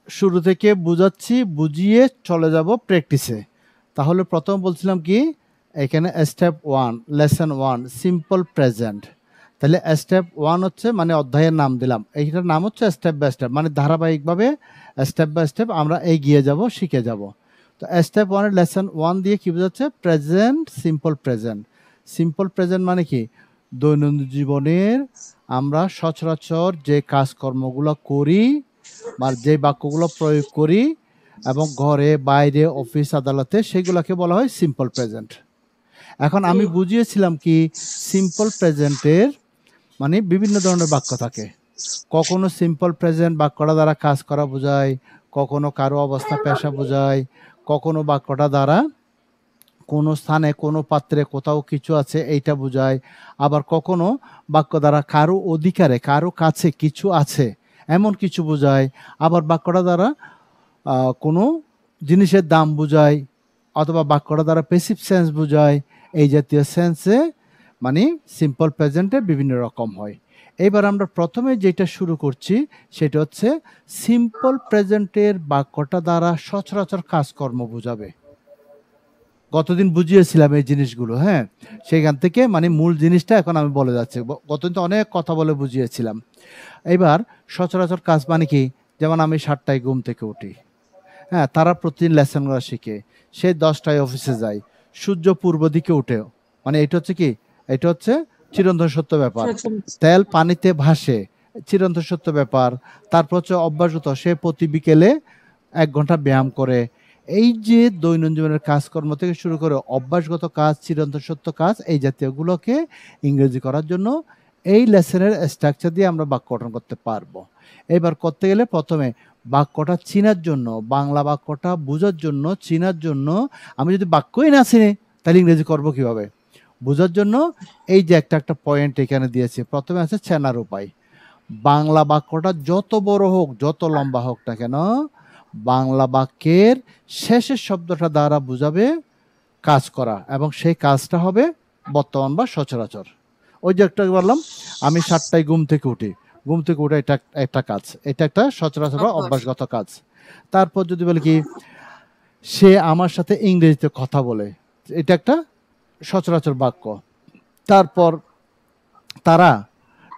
শুরু থেকে বুঝাচ্ছি, বুঝিয়ে চলে যাব প্র্যাকটিসে। তাহলে প্রথম বলছিলাম কি, এখানে স্টেপ 1, লেসন 1 সিম্পল প্রেজেন্ট। তাহলে স্টেপ 1 হচ্ছে মানে অধ্যায়ের নাম দিলাম, এইটার নাম হচ্ছে স্টেপ বাই স্টেপ, মানে ধারাবাহিকভাবে স্টেপ বাই স্টেপ আমরা এগিয়ে যাব, শিখে যাব। তো স্টেপ 1 এর লেসন 1 দিয়ে কি বোঝাচ্ছে? Present, simple present. Simple present মানে কি? দৈনন্দিন জীবনের আমরা সচরাচর যে কাজকর্মগুলো করি বা যে বাক্যগুলো প্রয়োগ করি এবং ঘরে বাইরে অফিস আদালতে, সেগুলোকে বলা হয় সিম্পল প্রেজেন্ট। এখন আমি বুঝিয়েছিলাম কি, সিম্পল প্রেজেন্টের মানে বিভিন্ন ধরনের বাক্য থাকে। কখনো সিম্পল প্রেজেন্ট বাক্যটা দ্বারা কাজ করা বোঝায়, কখনো কারো অবস্থা পেশা বোঝায়, কখনো বাক্যটা দ্বারা কোনো স্থানে কোনো পাত্রে কোথাও কিছু আছে এইটা বোঝায়, আবার কখনো বাক্য দ্বারা কারো অধিকারে কারো কাছে কিছু আছে এমন কিছু বোঝায়, আবার বাক্যটা দ্বারা কোনো জিনিসের দাম বোঝায়, অথবা বাক্যটা দ্বারা প্যাসিভ সেন্স বোঝায়। এই জাতীয় সেন্সে মানে সিম্পল প্রেজেন্টে বিভিন্ন রকম হয়। এবার আমরা প্রথমে যেটা শুরু করছি সেটা হচ্ছে সিম্পল প্রেজেন্টের বাক্যটা দ্বারা সচরাচর কাজকর্ম বোঝাবে। গতদিন বুঝিয়েছিলাম এই জিনিসগুলো, হ্যাঁ, সেখান থেকে মানে মূল জিনিসটা এখন আমি বলে যাচ্ছি। গতদিন তো অনেক কথা বলে বুঝিয়েছিলাম। এবার সচরাচর কাজ মানে কি, যেমন আমি 7টায় ঘুম থেকে উঠি, হ্যাঁ, তারা প্রতিদিন লেসনগুলো শিখে, সে 10টায় অফিসে যায়, সূর্য পূর্ব দিকে উঠে, মানে এটা হচ্ছে কি, এটা হচ্ছে চিরন্তন সত্য ব্যাপার। তেল পানিতে ভাসে, চিরন্তন সত্য ব্যাপার। তারপর হচ্ছে অভ্যাসগত, সে প্রতি বিকেলে 1 ঘন্টা ব্যায়াম করে। এই যে দৈনন্দিন জীবনের কাজকর্ম থেকে শুরু করে অভ্যাসগত কাজ, চিরন্তন সত্য কাজ, এই জাতীয়গুলোকে ইংরেজি করার জন্য এই লেসনের স্ট্রাকচার দিয়ে আমরা বাক্য গঠন করতে পারবো। এবার করতে গেলে প্রথমে বাক্যটা চিনার জন্য, বাংলা বাক্যটা বোঝার জন্য, চিনার জন্য, আমি যদি বাক্যই না চিনি তাহলে ইংরেজি করবো কিভাবে? বোঝার জন্য এই যে একটা একটা পয়েন্ট এখানে দিয়েছি। প্রথমে আছে চেনার উপায়। বাংলা বাক্যটা যত বড় হোক, যত লম্বা হোক না কেন, বাংলা বাক্যের শেষের শব্দটা দ্বারা বোঝাবে কাজ করা, এবং সেই কাজটা হবে বর্তমান বা সচরাচর। ওই যে একটা বললাম, আমি 7টায় ঘুম থেকে উঠি, ঘুম থেকে উঠে এটা একটা কাজ, এটা একটা সচরাচর বা অভ্যাসগত কাজ। তারপর যদি বলি কি, সে আমার সাথে ইংরেজিতে কথা বলে, এটা একটা সচরাচর বাক্য। তারপর তারা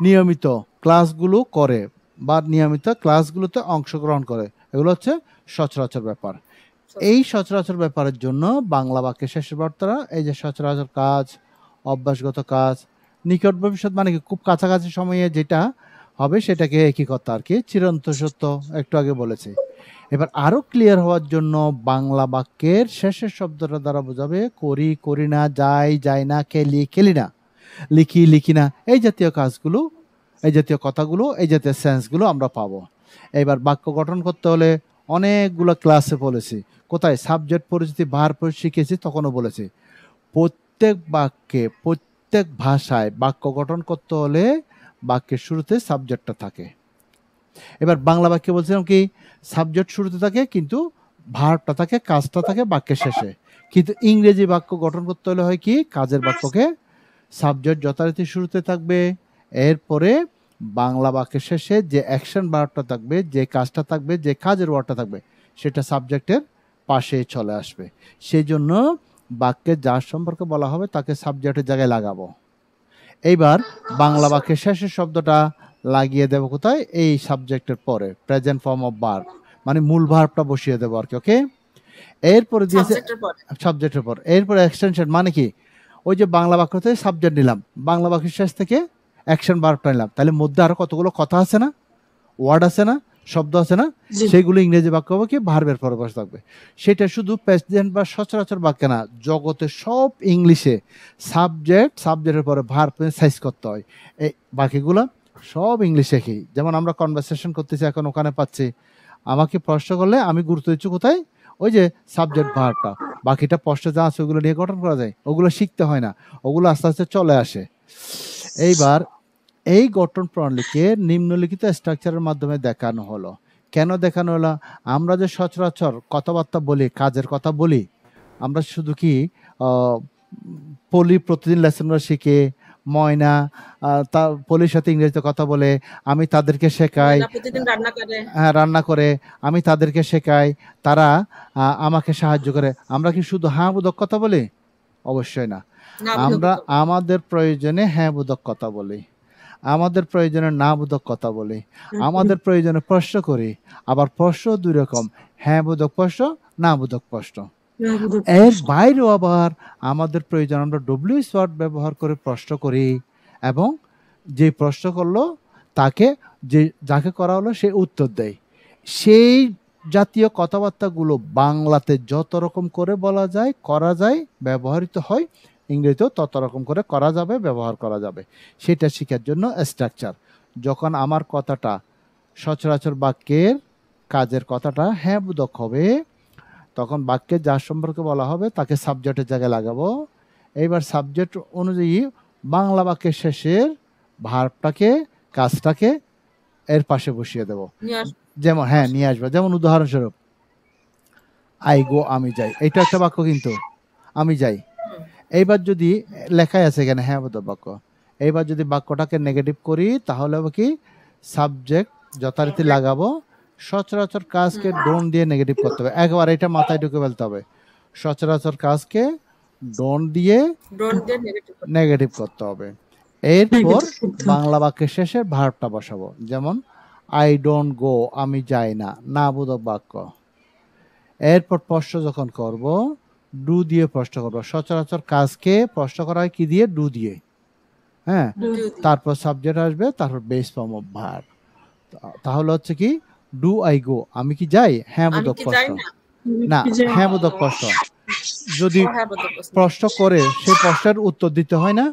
নিয়মিত ক্লাসগুলো করে বা নিয়মিত ক্লাসগুলোতে অংশগ্রহণ করে, এগুলো হচ্ছে সচরাচর ব্যাপার। এই সচরাচর ব্যাপারের জন্য বাংলা বাক্যের শেষের বার্তারা এই যে সচরাচর কাজ, অভ্যাসগত কাজ, নিকট ভবিষ্যৎ মানে কি খুব কাছাকাছি সময়ে যেটা হবে সেটাকে একই কথা আর কি, চিরন্তন সত্য একটু আগে বলেছি। এবার আরো ক্লিয়ার হওয়ার জন্য বাংলা বাক্যের শেষের শব্দটা দ্বারা বোঝাবে করি, করি না, যাই, যাই না, খেলি, খেলি না, লিখি, লিখি না, এই জাতীয় কাজগুলো, এই জাতীয় কথাগুলো, এই জাতীয় সেন্সগুলো আমরা পাবো। এবার বাক্য গঠন করতে হলে অনেকগুলো ক্লাসে বলেছি, কোথায় সাবজেক্ট পরিচিতি ভার শিখেছি তখনও বলেছি, প্রত্যেক বাক্যে প্রত্যেক ভাষায় বাক্য গঠন করতে হলে বাক্যের শুরুতে সাবজেক্টটা থাকে। এবার বাংলা বাক্যে বলছিলাম কি, সাবজেক্ট শুরুতে থাকে কিন্তু ভার্বটা থাকে, কাজটা থাকে বাক্যের শেষে। কিন্তু ইংরেজি বাক্য গঠন করতে হলে হয় কি, কাজের বাক্যকে সাবজেক্ট যথারীতি শুরুতে থাকবে, এরপরে বাংলা বাক্যের শেষে যে অ্যাকশন ভার্বটা থাকবে, যে কাজটা থাকবে, যে কাজের ওয়ার্ডটা থাকবে, সেটা সাবজেক্টের পাশে চলে আসবে। সেই জন্য বাক্যে যার সম্পর্কে বলা হবে তাকে সাবজেক্টের জায়গায় লাগাবো। এইবার বাংলা বাক্যের শেষের শব্দটা লাগিয়ে দেবো কোথায়, এই সাবজেক্টের পরে, প্রেজেন্ট ফর্ম অফ ভার্ব, মানে মূল ভার্বটা বসিয়ে দেবো আর কি। ওকে, এরপরে দিয়েছে সাবজেক্টের পর, এরপরে এক্সটেনশন মানে কি, ওই যে বাংলা বাক্য থেকে সাবজেক্ট নিলাম, বাংলা বাক্যের শেষ থেকে অ্যাকশন ভার্বটা নিলাম, তাহলে মধ্যে আরো কতগুলো কথা আছে না, ওয়ার্ড আছে না, শব্দ আছে না, সেগুলো ইংরেজি বাক্য হবে কি ভার্বের পরে বসে থাকবে। সেটা শুধু প্রেজেন্ট বা সচরাচর বাক্য না, জগতে সব ইংলিশে সাবজেক্ট, সাবজেক্টের পরে ভার্ব সাইজ করতে হয়। এই বাকিগুলো সব ইংলিশে কি, যেমন আমরা কনভারসেশন করতেছি এখন, ওখানে পাচ্ছি, আমাকে প্রশ্ন করলে আমি গুরুত্ব দিচ্ছি কোথায়, ওই যে সাবজেক্ট ভার্বটা। বাকিটা প্রশ্ন যা আছে ওগুলো নিয়ে গঠন করা যায়, ওগুলো শিখতে হয় না, ওগুলো আস্তে আস্তে চলে আসে। এইবার এই গঠন প্রণালীকে নিম্নলিখিত স্ট্রাকচারের মাধ্যমে দেখানো হলো। কেন দেখানো হলো? আমরা যে সচরাচর কথাবার্তা বলি, কাজের কথা বলি, আমরা শুধু কি বলি প্রতিদিন লেসনগুলো শিখে ময়না তা পলির সাথে ইংরেজিতে কথা বলে, আমি তাদেরকে শেখাই, ময়না প্রতিদিন রান্না করে। হ্যাঁ রান্না করে, আমি তাদেরকে শেখাই, তারা আমাকে সাহায্য করে। আমরা কি শুধু হ্যাঁ বোধক কথা বলি? অবশ্যই না। না আমরা বোধক। আমাদের প্রয়োজনে হ্যাঁ বোধক কথা বলি, আমাদের প্রয়োজনে না বোধক কথা বলি, আমাদের প্রয়োজনে প্রশ্ন করি। আবার প্রশ্ন দুই রকম, হ্যাঁ বোধক প্রশ্ন, না বোধক প্রশ্ন। এর বাইরেও আবার আমাদের প্রয়োজন আমরা ডব্লিউএস ওয়ার্ড ব্যবহার করে প্রশ্ন করি, এবং যে প্রশ্ন করলো তাকে, যে যাকে করা হলো সে উত্তর দেয়। সেই জাতীয় কথাবার্তাগুলো বাংলাতে যত রকম করে বলা যায়, করা যায়, ব্যবহৃত হয়, ইংরেজিতেও তত রকম করে করা যাবে, ব্যবহার করা যাবে। সেটা শেখার জন্য স্ট্রাকচার। যখন আমার কথাটা সচরাচর বাক্যের কাজের কথাটা হ্যাঁ বোধক হবে, তখন বাক্যে যার সম্পর্কে বলা হবে তাকে সাবজেক্টের জায়গায় লাগাবো। এইবার সাবজেক্ট অনুযায়ী বাংলা বাক্যের শেষের ভার্বটাকে, কাজটাকে এর পাশে বসিয়ে দেব। যেমন হ্যাঁ নিয়ে আসবো। যেমন উদাহরণস্বরূপ, আই গো, আমি যাই, এটা একটা বাক্য কিন্তু, আমি যাই। এইবার যদি লেখায় আছে এখানে হ্যাঁ বোধক বাক্য, এইবার যদি বাক্যটাকে নেগেটিভ করি তাহলে হবে কি, সাবজেক্ট যথারীতি লাগাবো, সচরাচর কাজকে ডোন্ট দিয়ে নেগেটিভ করতে হবে। একবার এটা মাথায় ঢুকে ফেলতে হবে, সচরাচর কাজকে ডোন্ট দিয়ে নেগেটিভ করতে হবে। এরপর বাংলা বাক্যের শেষে ভার্বটা বসাবো। যেমন আই ডোন্ট গো, আমি যাই না, না বোধক বাক্য। এরপর প্রশ্ন যখন করব, ডু দিয়ে প্রশ্ন করব। সচরাচর কাজকে প্রশ্ন করা হয় কি দিয়ে? ডু দিয়ে। হ্যাঁ, তারপর সাবজেক্ট আসবে, তারপর বেস ফর্ম অফ ভার্ব। তাহলে হচ্ছে কি, ডু আই গো, আমি কি যাই? হ্যাঁ বোধক প্রশ্ন, না হ্যাঁ বোধক প্রশ্ন। যদি প্রশ্ন করে সেই প্রশ্নের উত্তর দিতে হয় না?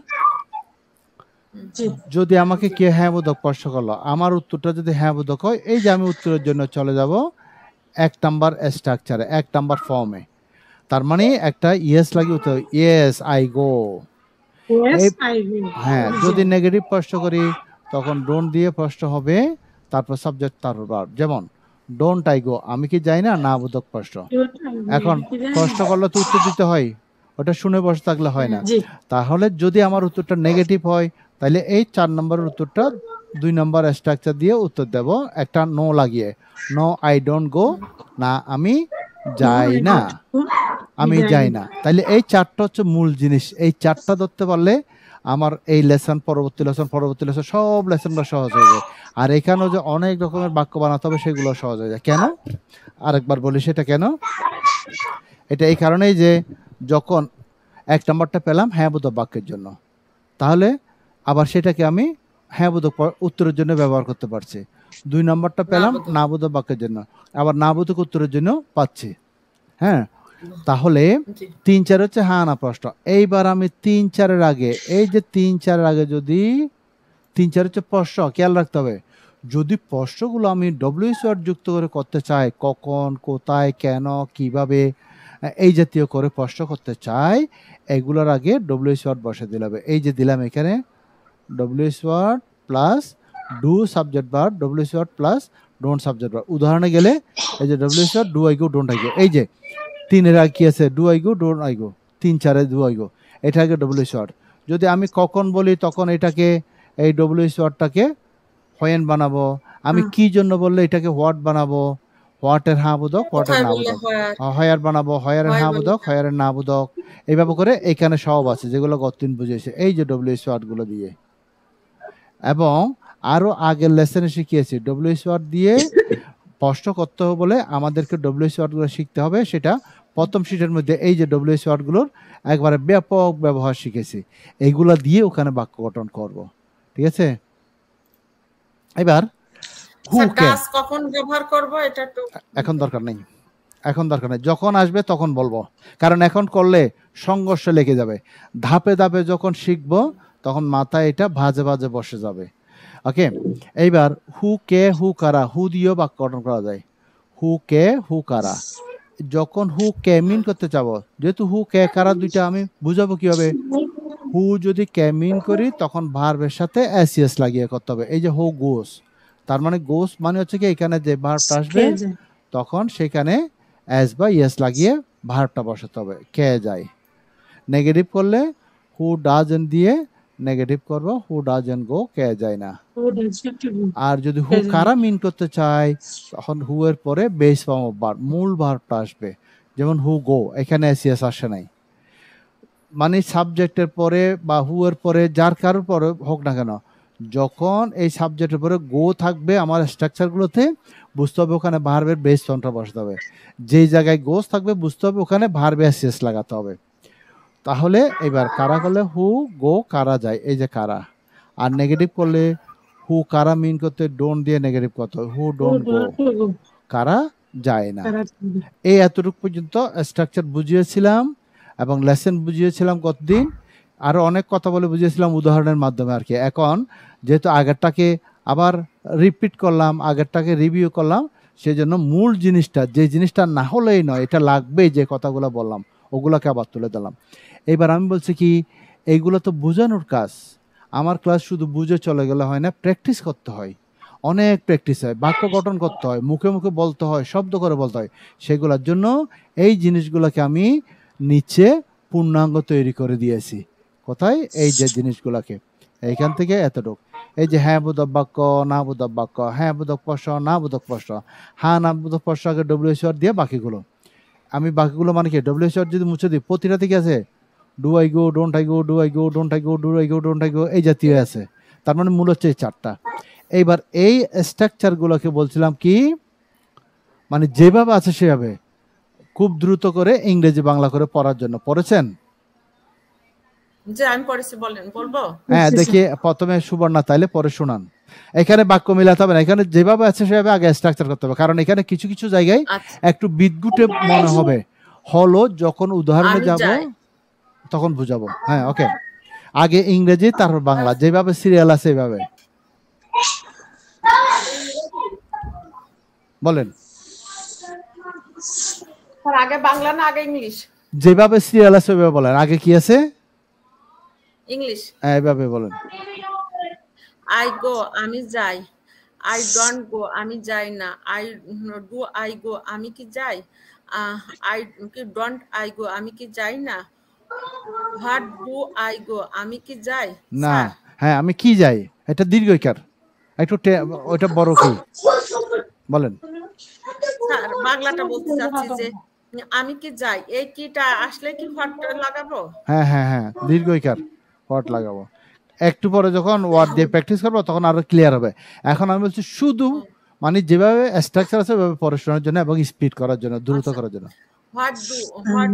যদি আমাকে কে হ্যাঁ বোধক প্রশ্ন করলো, আমার উত্তরটা যদি হ্যাঁ বোধক হয়, এই যে আমি উত্তরের জন্য চলে যাব 1 নাম্বার স্ট্রাকচারে, 1 নাম্বার ফর্মে। তার মানে একটা ইয়েস লাগিয়ে উত্তর, ইয়েস আই গো। হ্যাঁ, যদি নেগেটিভ প্রশ্ন করি তখন ডোন্ট দিয়ে প্রশ্ন হবে, তারপর সাবজেক্ট, তারপর ভার্ব। যেমন ডোন্ট আই গো, আমি কি যাই না, না বোধক প্রশ্ন। এখন প্রশ্ন করলে তো উত্তর দিতে হয়, ওটা শুনে বসে থাকলে হয় না। তাহলে যদি আমার উত্তরটা নেগেটিভ হয়, তাহলে এই 4 নম্বরের উত্তরটা 2 নম্বর স্ট্রাকচার দিয়ে উত্তর দেব, একটা নো লাগিয়ে। নো আই ডোন্ট গো, না আমি যাই না, আমি যাই না। তাহলে এই 4টা হচ্ছে মূল জিনিস। এই 4টা ধরতে পারলে আমার এই লেসন, পরবর্তী লেসন, পরবর্তী লেসন, সব লেসনগুলো সহজ হয়ে যায়। আর এখানেও যে অনেক রকমের বাক্য বানাতে হবে সেগুলো সহজ হয়ে যায়। কেন? আরেকবার বলি সেটা কেন। এটা এই কারণেই যে যখন 1 নম্বরটা পেলাম হ্যাঁ বোধক বাক্যের জন্য, তাহলে আবার সেটাকে আমি হ্যাঁ বোধক উত্তরের জন্য ব্যবহার করতে পারছি। 2 নম্বরটা পেলাম না বোধক বাক্যের জন্য, আবার না বোধক উত্তরের জন্য পাচ্ছি। হ্যাঁ, তাহলে 3-4 হচ্ছে হ্যাঁ না প্রশ্ন। এইবার আমি 3-4-এর আগে, এই যে 3-4-এর আগে যদি 3-4 হচ্ছে প্রশ্ন, খেয়াল রাখতে হবে। যদি প্রশ্নগুলো আমি ডব্লিউএস ওয়ার্ড যুক্ত করে করতে চাই, কখন, কোথায়, কেন, কিভাবে, এই জাতীয় করে প্রশ্ন করতে চাই, এগুলোর আগে ডব্লিউএস ওয়ার্ড বসে দিলে হবে। এই যে দিলাম এখানে WH word plus do subject verb, WH word plus don't subject verb. উদাহরণে গেলে এই যে WH word do I go, don't I go. এই যে 3-এর আগে কি আছে? Do I go, don't I go. 3-4-এ ডু আই গো, এটা আগে ডব্লিউএস ওয়ার্ড। যদি আমি কখন বলি তখন এটাকে, এই ডব্লিউএস ওয়ার্ডটাকে হোয়েন বানাবো। আমি কি জন্য বললে এটাকে হোয়াট বানাবো। হোয়াটের হ্যাঁ বোধক, হোয়াটের না বোধক। হয়ার বানাবো, হয়ারের হ্যাঁ বোধক, হয়ারের না বোধক। এইভাবে করে এখানে সব আছে যেগুলো গতদিন বুঝিয়েছে, এই যে ডব্লিউএস ওয়ার্ড গুলো দিয়ে। এবং আরো আগের লেসনে শিখিয়েছি ডব্লিউএস ওয়ার্ড দিয়ে প্রশ্ন করতে হবে বলে আমাদেরকে ডব্লিউএস ওয়ার্ড গুলো শিখতে হবে। সেটা প্রথম শীটের মধ্যে এই যে ডব্লিউএস ওয়ার্ড গুলোর একবারে ব্যাপক ব্যবহার শিখেছি, এইগুলা দিয়ে ওখানে বাক্য গঠন করব। ঠিক আছে? এবার কখন ব্যবহার করব এটা তো এখন দরকার নেই, এখন দরকার নেই, যখন আসবে তখন বলবো। কারণ এখন করলে সংঘর্ষ লেগে যাবে। ধাপে ধাপে যখন শিখবো তখন মাথায় এটা ভাজে ভাজে বসে যাবে। ওকে, এইবার হু কে হু কারা, হু দিয়েও বাক্য গঠন করা যায়। হু কে হু কারা, যখন হু কে মিন করতে চাবো, যেহেতু হু কে কারা দুইটা আমি বুঝাবো কিভাবে। হু যদি কে মিন করি তখন ভার্বের সাথে এসিএস লাগিয়ে করতে হবে। এই যে হু গোস, তার মানে গোস মানে হচ্ছে কি এখানে যে ভার্বটা আসবে তখন সেখানে এস বা ইয়েস লাগিয়ে ভার্বটা বসাতে হবে, কে যায়। নেগেটিভ করলে হু ডাজন্ট দিয়ে নেগেটিভ করব, হু ডাজন্ট গো, কে যায় না। Who doesn't go? আর যদি হু কে যায় না। কারা মিন করতে চাই, তখন হু এর পরে বেস ফর্ম অফ ভার্ব, মূল ভার্বটা আসবে। যেমন হু গো, এখানে এসিএস আসে নাই, মানে সাবজেক্টের পরে বা হু এর পরে যার কারোর পরে হোক না কেন, যখন এই সাবজেক্টের পরে গো থাকবে আমার স্ট্রাকচারগুলোতে, বুঝতে হবে ওখানে ভার্বের বেস ফর্মটা বসাতে হবে। যেই জায়গায় গোস থাকবে বুঝতে হবে ওখানে ভার্বে এসিএস লাগাতে হবে। তাহলে এবার কারা করলে হু গো কারা যায়, এই যে কারা। আর নেগেটিভ করলে হু কারা মিন করতে ডোন্ট দিয়ে নেগেটিভ করতে হবে, হু Who don't go, don't go? কারা যায় না। কারা যায় না। এই এতটুকু পর্যন্ত স্ট্রাকচার বুঝিয়েছিলাম এবং লেসন বুঝিয়েছিলাম কতদিন, আরো অনেক কথা বলে বুঝিয়েছিলাম উদাহরণের মাধ্যমে আর কি। এখন যেহেতু আগেরটাকে আবার রিপিট করলাম, আগেরটাকে রিভিউ করলাম, সেজন্য মূল জিনিসটা, যে জিনিসটা না হলেই নয়, এটা লাগবেই, যে কথাগুলো বললাম ওগুলোকে আবার তুলে দিলাম। এবার আমি বলছি কি, এইগুলো তো বোঝানোর কাজ। আমার ক্লাস শুধু বুঝে চলে গেলে হয় না, প্র্যাকটিস করতে হয়, অনেক প্র্যাকটিস হয়, বাক্য গঠন করতে হয়, মুখে মুখে বলতে হয়, শব্দ করে বলতে হয়। সেগুলোর জন্য এই জিনিসগুলোকে আমি নিচে পূর্ণাঙ্গ তৈরি করে দিয়েছি। কোথায়? এই যে জিনিসগুলোকে, এইখান থেকে এতটুক। এই যে হ্যাঁ বোধক বাক্য, না বোধক বাক্য, হ্যাঁ বোধক প্রশ্ন, না বোধক প্রশ্ন, হ্যাঁ না বোধক প্রশ্ন আগে ডব্লিউএসআর দিয়ে বাকিগুলো। আমি বাকিগুলো মানে কি ডব্লিউএসআর যদি মুছে দিই, প্রতিটা থেকে আছে do I go, don't I go, do I go, don't I go, do I go, don't I go, এই জাতীয় আছে। তার মানে মূল হচ্ছে এই চারটা। এইবার এই স্ট্রাকচারগুলোকে বলছিলাম কি, মানে যেভাবে আছে সেভাবে খুব দ্রুত করে ইংরেজি বাংলা করে পড়ার জন্য। পড়েছেন? যে আমি পড়েছি, বলেন, বলবো? হ্যাঁ, দেখি প্রথমে সুবর্ণা তাইলে পরে শোনান। এখানে বাক্য মিলাতে হবে না, এখানে যেভাবে আছে সেভাবে আগে স্ট্রাকচার করতে হবে, কারণ এখানে কিছু কিছু জায়গায় আচ্ছা, একটু বিদঘুটে মনে হবে, হলো যখন উদাহরণে আমি যাব যাই। তখন বুঝাবো। হ্যাঁ, ওকে, আগে ইংরেজি তারপর বাংলা, যেভাবে সিরিয়াল আছে এইভাবে বলেন। আর আগে বাংলা না আগে ইংলিশ? যেভাবে সিরিয়াল আছে ওইভাবে বলেন। আগে কি আছে? ইংলিশ। হ্যাঁ, এইভাবে বলেন। আই গো, আমি যাই। আই ডোন্ট গো, আমি যাই না। আই ডু আই গো, আমি কি যাই? আই কি ডোন্ট আই গো, আমি কি যাই না। হোয়াট ডু আই গো, আমি কি যাই? না, স্যার, হ্যাঁ, আমি কি যাই, এটা দীর্ঘইকার, একটু ওইটা বড় কি বলেন। স্যার বাংলাটা বলতে চাচ্ছি যে আমি কি যাই, এই কিটা আসলে কি হোয়াট লাগাবো? হ্যাঁ হ্যাঁ হ্যাঁ, দীর্ঘইকার হোয়াট লাগাবো। একটু পরে যখন ওয়ার্ড দিয়ে প্র্যাকটিস করবো তখন আরো ক্লিয়ার হবে। এখন আমি বলছি শুধু মানে যেভাবে স্ট্রাকচার আছে ওইভাবে পড়াশোনার জন্য এবং স্পিড করার জন্য, দ্রুত করার জন্য। হোয়াট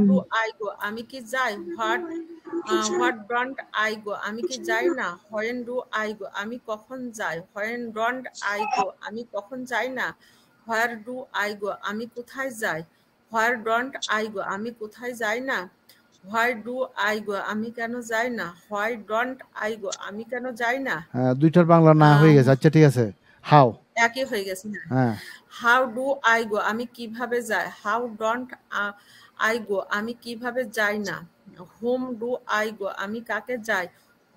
ডু আই গো, আমি কি যাই। হোয়াট ডোন্ট আই গো, আমি কি যাই না। হোয়েন ডু আই গো, আমি কখন যাই। হোয়েন ডোন্ট আই গো, আমি কখন যাই না। হোয়ার ডু আই গো, আমি কোথায় যাই। হোয়ার ডোন্ট আই গো, আমি কোথায় যাই না। হোয়াই ডু আই গো, আমি কেন যাই না। হোয়াই ডোন্ট আই গো, আমি কেন যাই না। হ্যাঁ, দুইটার বাংলা না হয়ে গেছে। আচ্ছা ঠিক আছে, হাউ, একই হয়ে গেছে। হ্যাঁ, হাউ ডু আই গো, আমি কিভাবে যাই। হাউ ডোন্ট আই গো, আমি কিভাবে যাই না। হোম ডু আই গো, আমি কাকে যাই।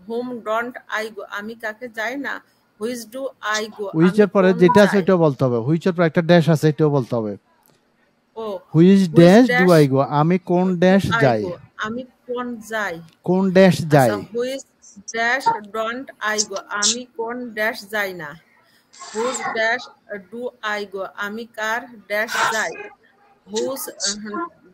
হোম ডোন্ট আই গো, আমি কাকে যাই না। হুইচ ডু আই গো, আমি হুইচের পরে কোন যেটা আছে যাই। ওইটাও বলতে হবে। হুইচের পরে একটা ড্যাশ আছে, এটাও বলতে হবে। ও which which dash do dash I go, আমি কোন ড্যাশ আই যাই, গো, আমি কোন যাই। কোন ড্যাশ যাই। আচ্ছা, which dash don't I go, আমি কোন ড্যাশ যাই না। Whose dash do I go, আমি কার ড্যাশ যাই। Whose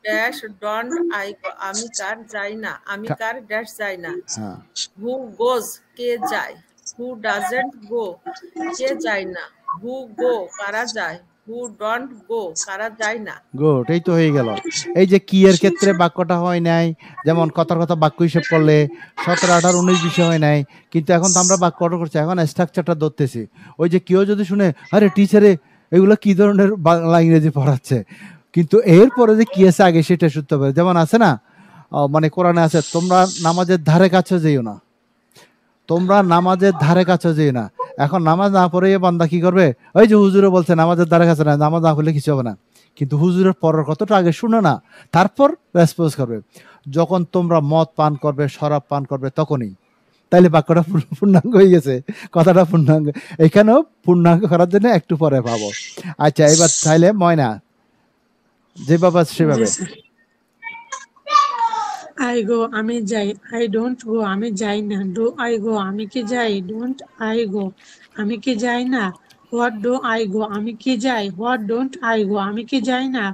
dash don't I go, আমি কার যাই না। আমি কার ড্যাশ যাই না। হ্যাঁ, হু গোজ, কে যায়। হু ডাজেন্ট গো, কে যায় না। হু গো, কারা যায়। হু ডোন্ট গো, কারা যায় না। গুড, এই তো হয়ে গেল। এই যে কি এর ক্ষেত্রে বাক্যটা হয় নাই, যেমন কথার কথা বাক্য হিসেব করলে 17, 18, 19, 20 হয় নাই, কিন্তু এখন তো আমরা বাক্য অর্ডার করছি, এখন স্ট্রাকচারটা ধরতেছি। ওই যে কেউ যদি শুনে আরে টিচারে এগুলো কি ধরনের বাংলা ইংরেজি পড়াচ্ছে, কিন্তু এরপরে যে কি আছে আগে সেটা শুনতে হবে। যেমন আছে না, মানে কোরআনে আছে তোমরা নামাজের ধারে কাছে যেও না, তোমরা নামাজের ধারে কাছে যেও না। এখন নামাজ না পড়ে বান্দা কি করবে, ওই যে হুজুরে বলছে নামাজের ধারে কাছে না, নামাজ না পড়লে কিছু হবে না, কিন্তু হুজুরের পরের কতটা আগে শুনে না, তারপর রেসপন্স করবে। যখন তোমরা মদ পান করবে, শরাব পান করবে, তখনই। তাইলে বাক্যটা পূর্ণাঙ্গ হয়ে গেছে, কথাটা পূর্ণাঙ্গ। এখানেও পূর্ণাঙ্গ করার জন্য একটু পরে পাবো। আচ্ছা, এবার তাইলে ময়না যেভাবে সেভাবে। I go, আমি যাই। I don't go, আমি যাই না। Do I go, আমি কি যাই? Don't I go, আমি কি যাই না। What do I go, আমি কি যাই। What don't I go, আমি কি যাই না।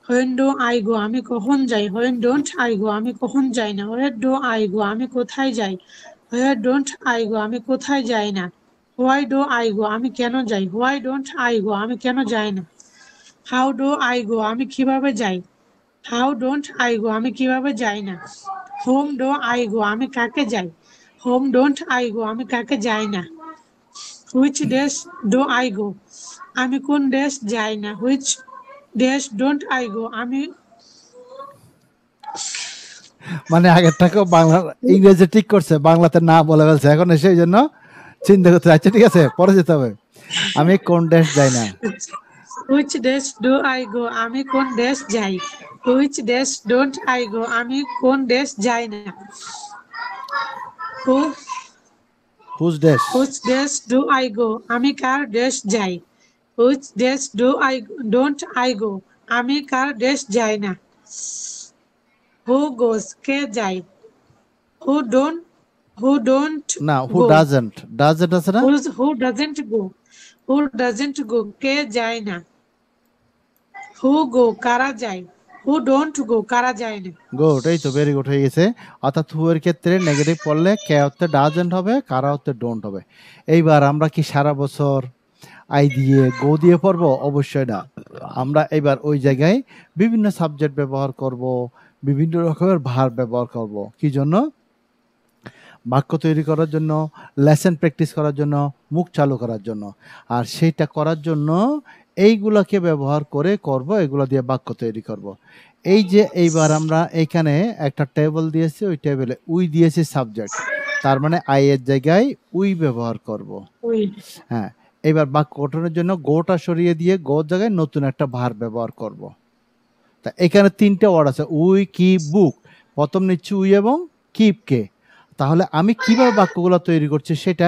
When do I go, আমি কখন যাই। When don't I go, আমি কখন যাই না। Where do I go, আমি কোথায় যাই। Where don't I go, আমি কোথায় যাই না। Why do I go, আমি কেন যাই। Why don't I go, আমি কেন যাই না। How do I go, আমি কিভাবে যাই। How don't I go, আমি কিভাবে যাই না। Whom do I go, আমি কাকে যাই। Whom don't I go, আমি কাকে যাই না। Which days do I go, আমি কোন দেশ যাই না। Which days don't I go, আমি মানে আগেরটাকেও বাংলা ইংরেজি ঠিক করছে, বাংলাতে না বলে ফেলছে, এখন এসে এই জন্য চিন্তা করতে। আচ্ছা ঠিক আছে, পরে যেতে হবে। আমি কোন দেশ যাই না। Which days do I go, আমি কোন দেশ যাই। Which days don't I go, আমি কোন দেশ যাই না। হুজ দেশ। Which days do I go, আমি কার দেশ যাই। Which days do I don't I go, আমি কার দেশ যাই না। Who goes, কে যায়। Who don't না, হু go, ডাজেন্ট। ডাজেন্ট আছে না? who doesn't go, who doesn't go, কে যায় না। Who go, কারা যায়। Who don't go, কারা যায় না। গুড, এই তো ভেরি গুড হয়ে গেছে। অর্থাৎ হু এর ক্ষেত্রে নেগেটিভ পড়লে কে অর্থে ডাজেন্ট হবে, কারা অর্থে ডোন্ট হবে। এইবার আমরা কি সারা বছর আই দিয়ে গো দিয়ে পড়বো? অবশ্যই না। আমরা এবার ওই জায়গায় বিভিন্ন সাবজেক্ট ব্যবহার করব, বিভিন্ন রকমের ভার্ব ব্যবহার করব। কি জন্য? বাক্য তৈরি করার জন্য, লেসন প্র্যাকটিস করার জন্য, মুখ চালু করার জন্য। আর সেইটা করার জন্য এইগুলাকে ব্যবহার করে করব, এগুলো দিয়ে বাক্য তৈরি করব। এই যে এইবার আমরা এইখানে একটা টেবিল দিয়েছি, ওই টেবিলে উই দিয়েছি সাবজেক্ট, তার মানে আই এর জায়গায় উই ব্যবহার করব। হ্যাঁ, এবার বাক্য গঠনের জন্য গোটা সরিয়ে দিয়ে গোর জায়গায় নতুন একটা ভার্ব ব্যবহার করব। তা এখানে তিনটে ওয়ার্ড আছে, উই, কিপ, বুক। প্রথম নিচ্ছি উই এবং কিপকে। তাহলে আমি কিভাবে বাক্যগুলো তৈরি করছি সেটা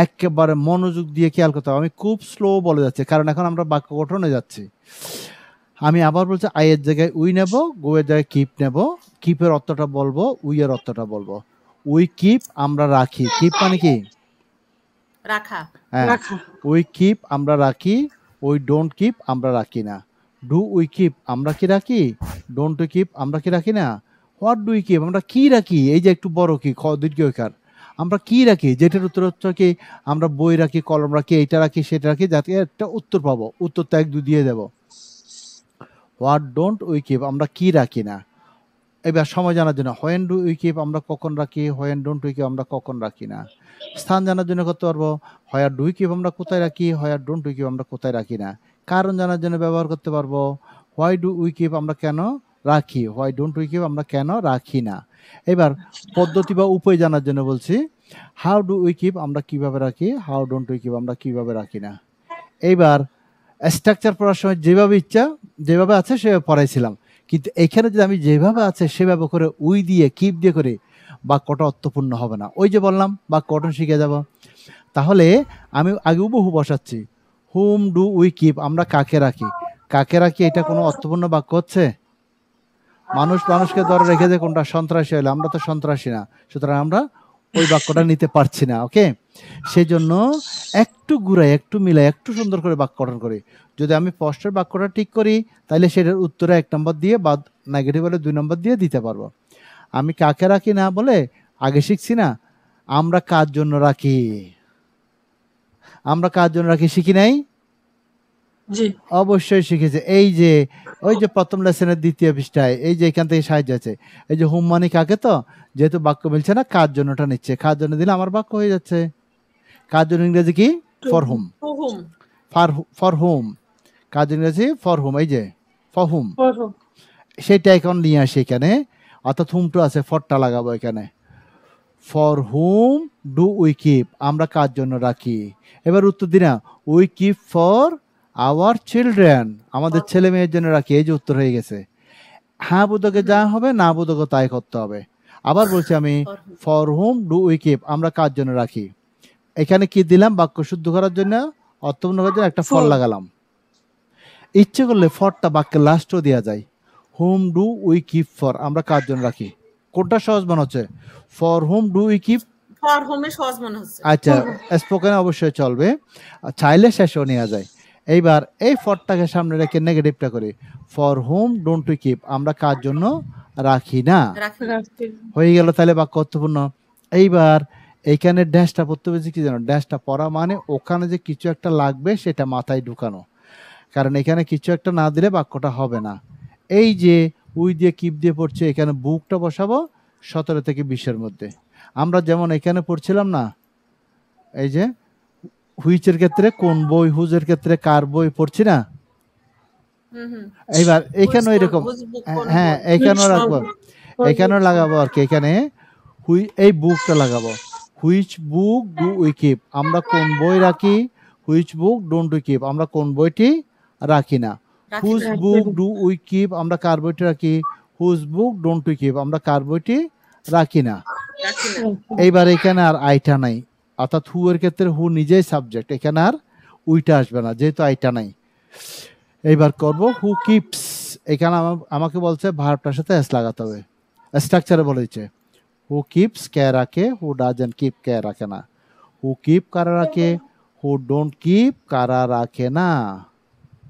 একেবারে মনোযোগ দিয়ে খেয়াল করতে হবে। আমি খুব স্লো বলে যাচ্ছি, কারণ এখন আমরা বাক্য গঠনে যাচ্ছি। আমি আবার বলছি, আই এর জায়গায় উই নেব, গো এর জায়গায় কিপ নেব। কিপের অর্থটা বলবো, উই এর অর্থটা বলবো। উই কিপ, আমরা রাখি। কিপ মানে কি? রাখা। হ্যাঁ, উই কিপ, আমরা রাখি। উই ডোন্ট কিপ, আমরা রাখি না। ডু উই কিপ, আমরা কি রাখি। ডোন্ট উই কিপ, আমরা কি রাখি না। হোয়াট ডু উই কিপ, আমরা কি রাখি। এই যে একটু বড় কি, খ দীর্ঘকার, আমরা কি রাখি, যেটার উত্তর হচ্ছে কি আমরা বই রাখি, কলম রাখি, এইটা রাখি, সেটা রাখি, যাতে একটা উত্তর পাবো। উত্তরটা এক দুই দিয়ে দেব। হোয়াট ডোন্ট উই কিপ, আমরা কি রাখি না। এবার সময় জানার জন্য হোয়েন ডু উই কিপ, আমরা কখন রাখি। হোয়েন ডোন্ট উই কিপ, আমরা কখন রাখি না। স্থান জানার জন্য করতে পারবো, হোয়ার ডু উই কিপ, আমরা কোথায় রাখি। হোয়ার ডোন্ট উই কিপ, আমরা কোথায় রাখি না। কারণ জানার জন্য ব্যবহার করতে পারবো, হোয়াই ডু উই কিপ, আমরা কেন রাখি। হোয়াই ডোন্ট উই কিপ, আমরা কেন রাখি না। এবার পদ্ধতি বা উপায় জানার জন্য বলছি, হাউ ডু উই কিপ, আমরা কিভাবে রাখি। হাউ ডোন্ট উই কিপ, আমরা কিভাবে রাখি না। এইবার স্ট্রাকচার পড়ার সময় যেভাবে ইচ্ছা, যেভাবে আছে সেভাবে পড়াইছিলাম, কিন্তু এখানে যদি আমি যেভাবে আছে সেভাবে করে উই দিয়ে কিপ দিয়ে করে বাক্যটা অর্থপূর্ণ হবে না। ওই যে বললাম বাক্য গঠন শিখে যাব। তাহলে আমি আগে বহু বসাচ্ছি, হুম ডু উই কিপ, আমরা কাকে রাখি। কাকে রাখি, এটা কোনো অর্থপূর্ণ বাক্য হচ্ছে। মানুষ মানুষকে ধরে রেখেছে কোনটা, সন্ত্রাসী হলে। আমরা তো সন্ত্রাসী না, সুতরাং আমরা ওই বাক্যটা নিতে পারছি না। ওকে, সেই জন্য একটু ঘুরাই, একটু মিলাই, একটু সুন্দর করে বাক্য গঠন করি। যদি আমি প্রশ্নের বাক্যটা ঠিক করি, তাহলে সেটার উত্তরে 1 নম্বর দিয়ে বা নেগেটিভ হলে 2 নম্বর দিয়ে দিতে পারবো। আমি কাকে রাখি না বলে আগে শিখছি না, আমরা কার জন্য রাখি। আমরা কার জন্য রাখি শিখি নাই? অবশ্যই শিখেছে। এই যে ওই যে প্রথম লেসনের 2য় পৃষ্ঠায়, এই যে এখান থেকে সাহায্য আছে, এই যে হুম মানে কাকে, তো যেহেতু বাক্য মিলছে না, কার জন্যটা নিচ্ছে। কার জন্য দিলে আমার বাক্য হয়ে যাচ্ছে। কার জন্য ইংরেজি কি? For hmm. ফর হুম, কার জন্য ইংরেজি ফর হুম। এই যে ফর হুম, সেটা এখন নিয়ে আসি এখানে। অর্থাৎ হুমটা আছে, ফরটা লাগাবো এখানে। For whom do we keep, আমরা কার জন্য রাখি। এবার উত্তর দিনা, we keep for our children, আমাদের ছেলে মেয়ের জন্য রাখি। এই যে উত্তর হয়ে গেছে। হ্যাঁ বোধকে যা হবে, না বোধকে তাই করতে হবে। আবার বলছি আমি, for whom do we keep, আমরা কার জন্য রাখি। এখানে কি দিলাম, বাক্য শুদ্ধ করার জন্য, অর্থপূর্ণ করার জন্য একটা ফর লাগালাম। ইচ্ছে করলে ফরটা বাক্যের লাস্টও দেওয়া যায়। Whom do we keep for, আমরা কার জন্য রাখি। কোনটা সহজ মনে হচ্ছে? For whom do we keep? For হোমে সহজ মনে হচ্ছে। আচ্ছা, স্পোকেনে অবশ্যই চলবে, চাইলে শেষেও নেওয়া যায়। এইবার এই ফরটাকে সামনে রেখে নেগেটিভটা করি, for whom don't we keep, আমরা কার জন্য রাখি না। রাখি। হয়ে গেল তাহলে বাক্য অর্থপূর্ণ। এইবার এইখানে ড্যাশটা পড়তে পেরেছি কি জানো? ড্যাশটা পড়া মানে ওখানে যে কিছু একটা লাগবে সেটা মাথায় ঢুকানো, কারণ এখানে কিছু একটা না দিলে বাক্যটা হবে না। এই যে উই দিয়ে কিপ দিয়ে পড়ছে, এখানে বুকটা বসাবো 17 থেকে 20-এর মধ্যে। আমরা যেমন এখানে পড়ছিলাম না, এই যে হুইচের ক্ষেত্রে কোন বই, হুজের ক্ষেত্রে কার বই পড়ছি না, এইবার এখানেও এরকম, হ্যাঁ এখানেও রাখবো, এখানেও লাগাবো আর কি। এখানে এই বুকটা লাগাবো, which book do we keep, আমরা কোন বই রাখি, which book don't we keep, আমরা কোন বইটি রাখি না। Whose book do we keep, আমরা কার বইটি রাখি, whose book don't we keep, আমরা কার বইটি রাখি না। এইবার এখানে আর আইটা নাই, অর্থাৎ হু এর ক্ষেত্রে হু নিজেই সাবজেক্ট, এখানে আর উইটা আসবে না যেহেতু আইটা নাই। এইবার করব হু কিপস, এখানে আমাকে বলছে ভার্বটার সাথে এস লাগাতে হবে, স্ট্রাকচারে বলেছে হু কিপস কে রাখে, হু ডাজন্ট কিপ কে রাখে না, হু কিপ কারা রাখে, হু ডোন্ট কিপ কারা রাখে না।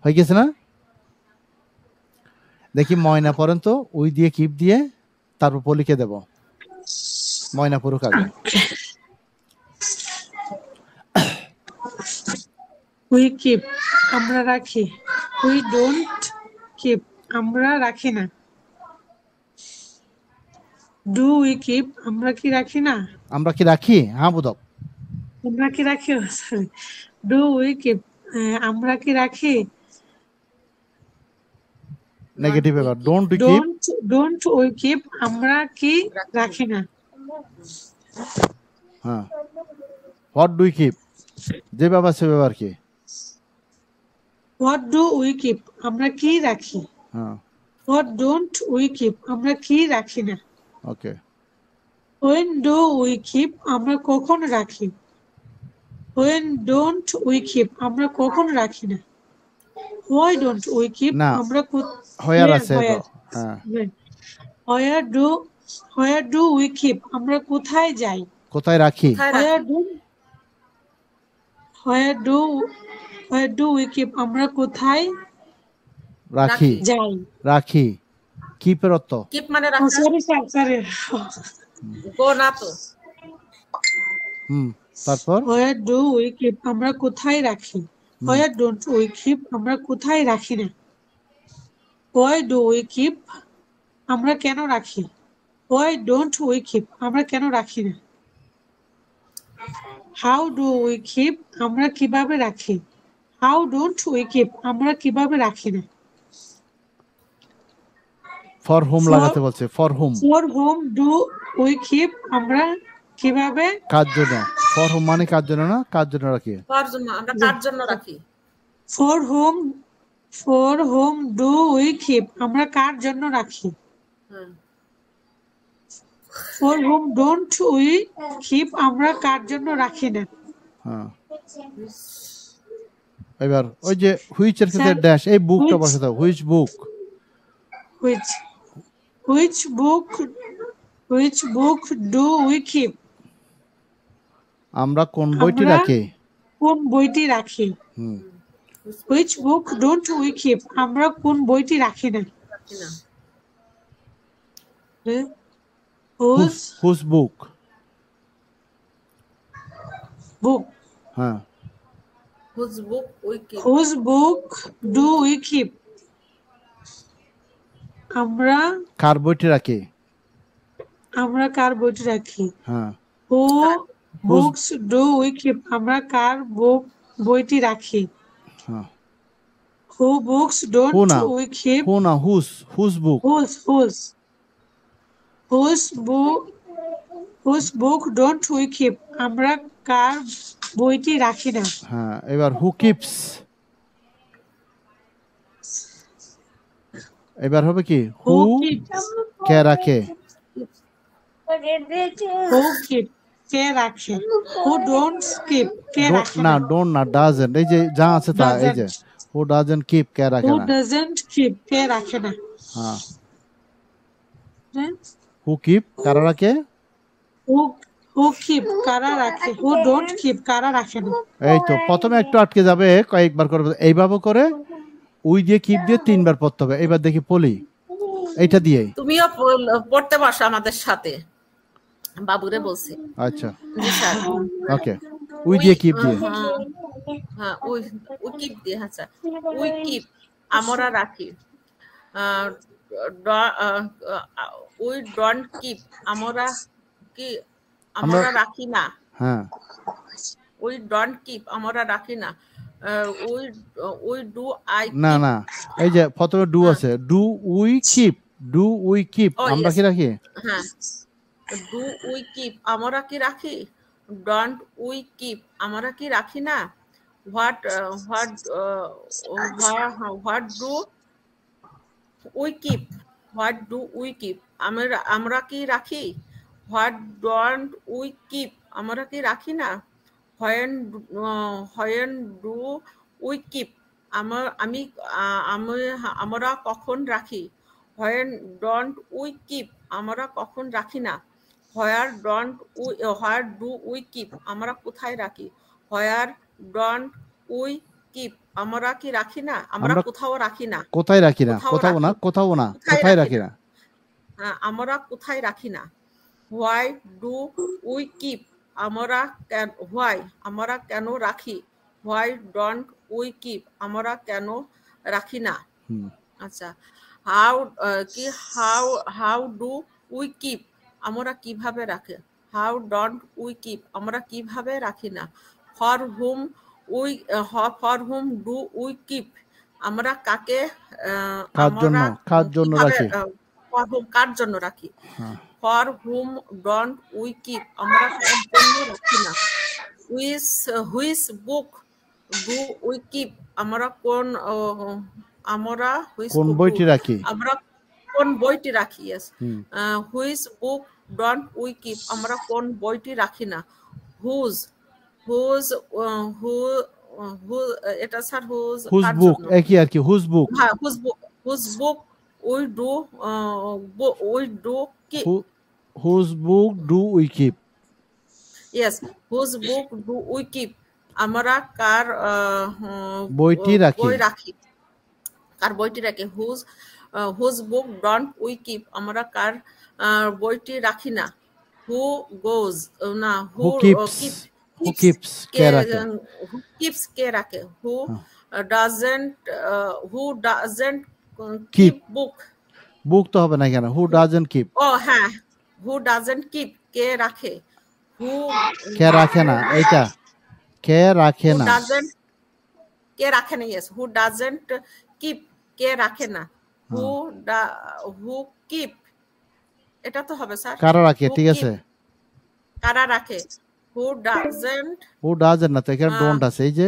হয়ে গেছে না? দেখি ময়না পড়েন তো, উই দিয়ে কিপ দিয়ে, তারপর লিখে দেব। ময়না পড়ুক আগে। উই কিপ, আমরা রাখি। উই ডোন্ট কিপ, আমরা রাখি না। ডু উই কিপ, আমরা কি রাখি না? আমরা কি রাখি? হ্যাঁ বোধক, আমরা কি রাখি? সরি, ডু উই কিপ, আমরা কি রাখি? নেগেটিভ। এবার don't we keep, don't we keep, আমরা কি রাখি না। হ্যাঁ। হোয়াট ডু উই কিপ, যে ব্যবহার সে ব্যবহার কি। হোয়াট ডু উই কিপ, আমরা কি রাখি। হ্যাঁ, হোয়াট ডোন্ট উই কিপ, আমরা কি রাখি না। ওকে। হোয়েন ডু উই কিপ, আমরা কখন রাখি। হোয়েন ডোন্ট উই কিপ, আমরা কখন রাখি না। হোয়াই ডোন্ট উই কিপ, না, আমরা হোয়ার আছে তো, হ্যাঁ। হোয়ার ডু উই কিপ, আমরা কোথায় যাই। কোথায় রাখি। হোয়ার ডু উই কিপ, আমরা কোথায় রাখি, যাই। রাখি, কিপের অর্থ কিপ মানে রাখা। সরি, গো না তো। তারপর হোয়ার ডু উই কিপ, আমরা কোথায় রাখি। হোয়ার ডোন্ট উই কিপ, আমরা কোথায় রাখি না। হোয়াই ডু উই কিপ, আমরা কেন রাখি। হোয়াই ডোন্ট উই কিপ, আমরা কেন রাখি না। হাউ ডু উই কিপ, আমরা কিভাবে রাখি। হাউ ডোন্ট উই কিপ, আমরা কিভাবে রাখি না। ফর হোম লাগাতে বলছে, for home. For home do we keep, আমরা কিভাবে, কার জন্য। ফর হোম মানে কার জন্য না, কার জন্য রাখি। কার জন্য, আমরা কার জন্য রাখি। For home do we keep, আমরা কার জন্য রাখি। For home don't we keep, আমরা কার জন্য রাখি না। হ্যাঁ, এবার ওই যে হুইচের ক্ষেত্রে ড্যাশ, এই বুকটা বসে দাও, which book. Which book do we keep, আমরা কোন বইটি রাখি। কোন বইটি রাখি। Which book don't we keep, আমরা কোন বইটি রাখি না। Whose book. বুক, হ্যাঁ। Whose book we keep, whose book do we keep, আমরা কার বইটি রাখি। আমরা কার বইটি রাখি। হ্যাঁ। Who books do we keep, আমরা কার বইটি রাখি। হ্যাঁ। Who books don't we keep, who না, whose book. Whose book don't we keep, আমরা কার বইটি রাখি না। হ্যাঁ, এবার হু কিপস, এবার হবে কি হু কে রাখে। হু কিপ, কে রাখে। হু ডোন্ট কিপ, কে রাখে না, ডোন্ট না, ডাজন্ট, এই যে যা আছে তা, এই যে হু ডাজন্ট কিপ, কে রাখে হু না। ডাজন্ট কিপ, কে রাখে না। হ্যাঁ। হু কিপ কারা রাখে? হু কিপ কারা রাখে, হু ডোন্ট কিপ কারা রাখে না। এই তো প্রথমে একটু আটকে যাবে, কয়েকবার করে এইভাবে করে উই দিয়ে কিপ দিয়ে 3 বার পড়তে হবে। এবার দেখি পলি এইটা দিয়ে। তুমিও পড়তে বসো আমাদের সাথে, বাবুরে বলছি। আচ্ছা জি স্যার। ওকে, উই দিয়ে কিপ দিয়ে। হ্যাঁ উই কিপ দিয়ে। আচ্ছা, উই কিপ আমরা রাখি। উই ডোন্ট কিপ আমরা কি আমরা রাখি না। হ্যাঁ, উই ডোন্ট কিপ আমরা রাখি না। উই ডু আই না না, এই যে প্রথমে ডু আছে, do we keep, do we keep আমরা কি রাখি? হ্যাঁ, ডু উই কিপ আমরা কি রাখি? ডোন্ট উই কিপ আমরা কি রাখি না? What do we keep, what do we keep আমরা কি রাখি? হোয়াট ডোন্ট উই কিপ আমরা কি রাখি না? হোয়েন ডু উই কিপ আমরা কখন রাখি? হোয়েন ডোন্ট উই কিপ আমরা কখন রাখি না? হোয়ার ডু উই কিপ আমরা কোথায় রাখি? হোয়ার ডোন্ট উই কিপ আমরা কি রাখি না? আমরা কোথাও রাখি না। কোথায় রাখি না? কোথাও না, কোথাও না, কোথায় রাখি না। আমরা কোথায় রাখি না। Why do we keep why আমরা কেন রাখি? হোয়াই ডোন্ট উই কিপ আমরা কেন রাখি না। আচ্ছা, হাউ ডু উই কিপ আমরা কিভাবে রাখি? হাউ ডোন্ট উই কিপ আমরা কিভাবে রাখি না। For whom do we keep আমরা কাকে কার জন্য রাখি? কার জন্য রাখি। For whom don't we keep আমরা কার জন্য রাখি না। Which book do we keep আমরা কোন বইটি রাখি? আমরা কোন বইটি রাখি। Yes, which book don't we keep আমরা কোন বইটি রাখি না। হুজ এটা স্যার হুজ বুক একই আর কি, হুজ বুক। হ্যাঁ, whose book we do keep. Whose book do we keep. Yes, whose book do we keep আমরা কার বইটি রাখি। কার বইটি রাখি। Whose book don't we keep আমরা কার বইটি রাখি না। হু গোজ না, হু কিপস কে রাখে? হু কিপস কে রাখে। হু ডাজন্ট কিপ বুক। বুক তো হবে না কেন? Who doesn't keep. ও হ্যাঁ, হু ডাজন্ট কিপ কে রাখে। হু কে রাখে না, এইটা কে রাখে না। কে রাখে না। ইয়েস, হু ডাজন্ট কিপ কে রাখে না। হু কিপ এটা তো হবে স্যার। কারা রাখে? ঠিক আছে, কারা রাখে। হু ডাজন্ট না তো, এখানে ডোন্ট আছে। এই যে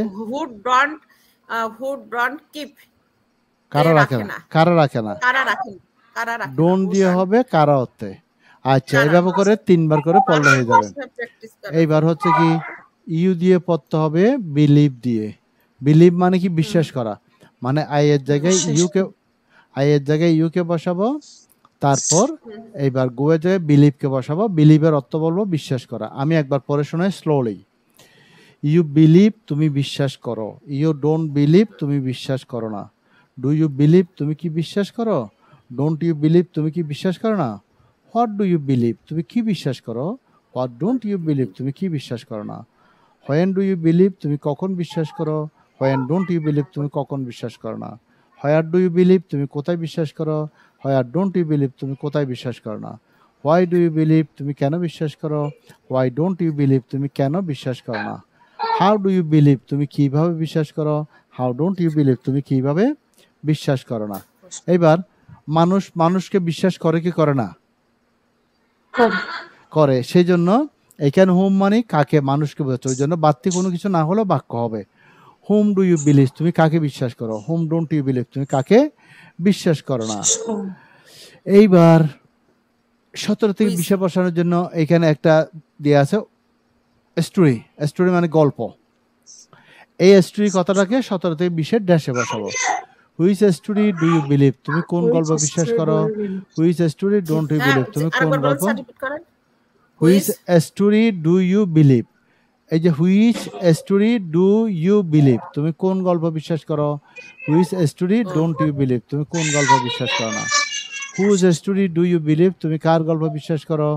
হু ডোন্ট কিপ কারা রাখে না, কারা রাখে না, ডোন্ট দিয়ে হবে কারা হতে। আচ্ছা, এইভাবে করে 3 বার করে পড়লে হয়ে যাবে। এইবার হচ্ছে কি, ইউ দিয়ে পড়তে হবে বিলিভ দিয়ে। বিলিভ মানে কি? বিশ্বাস করা। মানে আই এর জায়গায় ইউকে বসাবো, তারপর এইবার গো এর জায়গায় বিলিভকে বসাবো। বিলিভের অর্থ বলবো বিশ্বাস করা। আমি একবার পড়ে শোনাই স্লোলি। ইউ বিলিভ তুমি বিশ্বাস করো। ইউ ডোন্ট বিলিভ তুমি বিশ্বাস করো না। ডু ইউ বিলিভ তুমি কি বিশ্বাস করো? ডোন্ট ইউ বিলিভ তুমি কি বিশ্বাস করো না? হোয়াট ডু ইউ বিলিভ তুমি কি বিশ্বাস করো? হোয়াট ডোন্ট ইউ বিলিভ তুমি কি বিশ্বাস করো না? হোয়েন ডু ইউ বিলিভ তুমি কখন বিশ্বাস করো? হোয়েন ডোন্ট ইউ বিলিভ তুমি কখন বিশ্বাস করো না? হোয়ার ডু ইউ বিলিভ তুমি কোথায় বিশ্বাস করো? হোয়ার ডোন্ট ইউ বিলিভ তুমি কোথায় বিশ্বাস করো না? হোয়াই ডু ইউ বিলিভ তুমি কেন বিশ্বাস করো? হোয়াই ডোন্ট ইউ বিলিভ তুমি কেন বিশ্বাস করো না? হাউ ডু ইউ বিলিভ তুমি কিভাবে বিশ্বাস করো? হাউ ডোন্ট ইউ বিলিভ তুমি কিভাবে বিশ্বাস করো না? এবার মানুষকে বিশ্বাস করে কি করে না? করে। সেই জন্য এখানে হুম মানে কাকে, মানুষকে বোঝাচ্ছে। ওই জন্য বাড়তি কোনো কিছু না হলেও বাক্য হবে। হুম ডু ইউ বিলিভ তুমি কাকে বিশ্বাস করো? হুম ডোন্ট ইউ বিলিভ তুমি কাকে বিশ্বাস করো না? এইবার 17 থেকে 20 বসানোর জন্য এখানে একটা দেয়া আছে স্টোরি। স্টোরি মানে গল্প। এই স্টোরি কথাটাকে 17 থেকে 20 ড্যাশে বসাবো। Which story do you believe, তুমি কোন গল্প Which বিশ্বাস story করো। do you believe? Which story don't you হ্যাঁ বিলিভ, তুমি কোন আরেকবার বলেন গল্প। স্যার, রিপিট করেন। Which which story do you believe, এই যে which story do you believe, তুমি কোন গল্প বিশ্বাস করো। Which story don't you believe, তুমি কোন গল্প বিশ্বাস করো না। Whose story do you believe, তুমি কার গল্প বিশ্বাস করো।